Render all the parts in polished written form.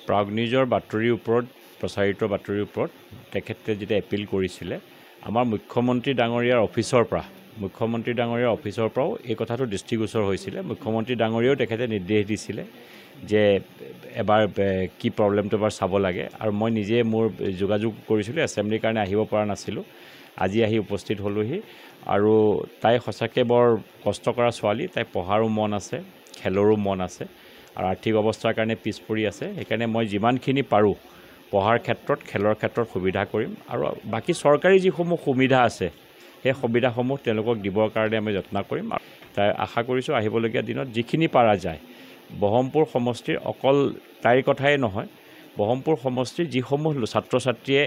প্ৰাগ নিউজৰ বাতৰিৰ ওপৰত প্ৰচাৰিত বাতৰিৰ ওপৰত তেখেতে যেতিয়া এপিল কৰিছিলে আমাৰ মুখ্যমন্ত্ৰী ডাঙৰীয়াৰ অফিচৰ পৰাও এই কথাটো দৃষ্টিগোচৰ হৈছিলে। মুখ্যমন্ত্ৰী ডাঙৰীয়াও তেখেতে নিৰ্দেশ দিছিলে যে এবাৰ কি প্ৰব্লেমটো এবাৰ চাব লাগে, আৰু মই নিজে মোৰ যোগাযোগ কৰিছিলোঁ, এছেম্বলিৰ কাৰণে আহিব পৰা নাছিলোঁ, আজি আহি উপস্থিত হ'লোহি। আৰু তাই সঁচাকৈ বৰ কষ্ট কৰা ছোৱালী, তাই পঢ়াৰো মন আছে, খেলৰো মন আছে, আৰু আৰ্থিক অৱস্থাৰ কাৰণে পিছ পৰি আছে। সেইকাৰণে মই যিমানখিনি পাৰোঁ পঢ়াৰ ক্ষেত্ৰত, খেলৰ ক্ষেত্ৰত সুবিধা কৰিম, আৰু বাকী চৰকাৰী যিসমূহ সুবিধা আছে সেই সুবিধাসমূহ তেওঁলোকক দিবৰ কাৰণে আমি যত্ন কৰিম। তাই আশা কৰিছোঁ আহিবলগীয়া দিনত যিখিনি পাৰা যায় বহৰমপুৰ সমষ্টিৰ, অকল তাইৰ কথাই নহয়, বহৰমপুৰ সমষ্টিৰ যিসমূহ ছাত্ৰ ছাত্ৰীয়ে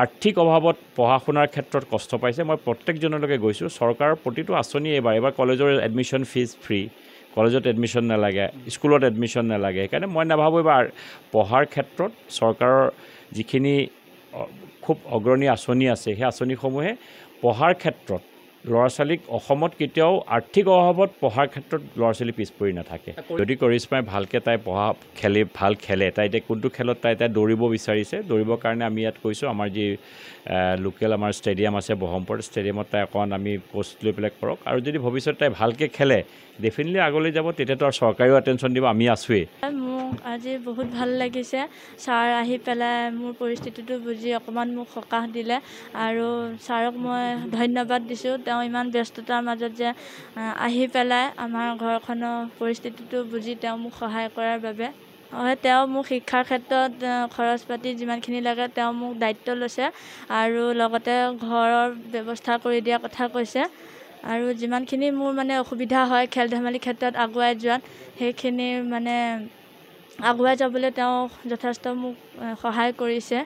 আৰ্থিক অভাৱত পঢ়া শুনাৰ ক্ষেত্ৰত কষ্ট পাইছে, মই প্ৰত্যেকজনলৈকে গৈছোঁ। চৰকাৰৰ প্ৰতিটো আঁচনি এইবাৰ কলেজৰ এডমিশ্যন ফিজ ফ্ৰী, কলেজত এডমিশ্যন নালাগে, স্কুলত এডমিশ্যন নালাগে। সেইকাৰণে মই নাভাবোঁ এইবাৰ পঢ়াৰ ক্ষেত্ৰত চৰকাৰৰ যিখিনি খুব অগ্ৰণী আঁচনি আছে সেই আঁচনিসমূহে পঢ়াৰ ক্ষেত্ৰত ল'ৰা ছোৱালীক অসমত কেতিয়াও আৰ্থিক অভাৱত পঢ়াৰ ক্ষেত্ৰত ল'ৰা ছোৱালী পিছ পৰি নাথাকে। যদি কৰিশ্মাই ভালকৈ তাই ভাল খেলে, তাই এতিয়া কোনটো খেলত তাই দৌৰিব বিচাৰিছে, দৌৰিবৰ কাৰণে আমি ইয়াত কৈছোঁ আমাৰ যি লোকেল আমাৰ ষ্টেডিয়াম আছে বহৰমপুৰ ষ্টেডিয়ামত তাই অকণমান আমি কোচ লৈ পেলাই কৰক, আৰু যদি ভৱিষ্যতে তাই ভালকৈ খেলে ডেফিনেটলি আগলৈ যাব, তেতিয়াতো আৰু চৰকাৰেও এটেনশ্যন দিব, আমি আছোৱেই। মোক আজি বহুত ভাল লাগিছে, ছাৰ আহি পেলাই মোৰ পৰিস্থিতিটো বুজি অকণমান মোক সকাহ দিলে, আৰু ছাৰক মই ধন্যবাদ দিছোঁ। তেওঁ ইমান ব্যস্ততাৰ মাজত যে আহি পেলাই আমাৰ ঘৰখনৰ পৰিস্থিতিটো বুজি তেওঁ মোক সহায় কৰাৰ বাবে। হয়, তেওঁ মোক শিক্ষাৰ ক্ষেত্ৰত খৰচ পাতি যিমানখিনি লাগে তেওঁ মোক দায়িত্ব লৈছে, আৰু লগতে ঘৰৰ ব্যৱস্থা কৰি দিয়াৰ কথা কৈছে, আৰু যিমানখিনি মোৰ মানে অসুবিধা হয় খেল ধেমালিৰ ক্ষেত্ৰত আগুৱাই যোৱাত, সেইখিনি মানে আগুৱাই যাবলৈ তেওঁ যথেষ্ট মোক সহায় কৰিছে।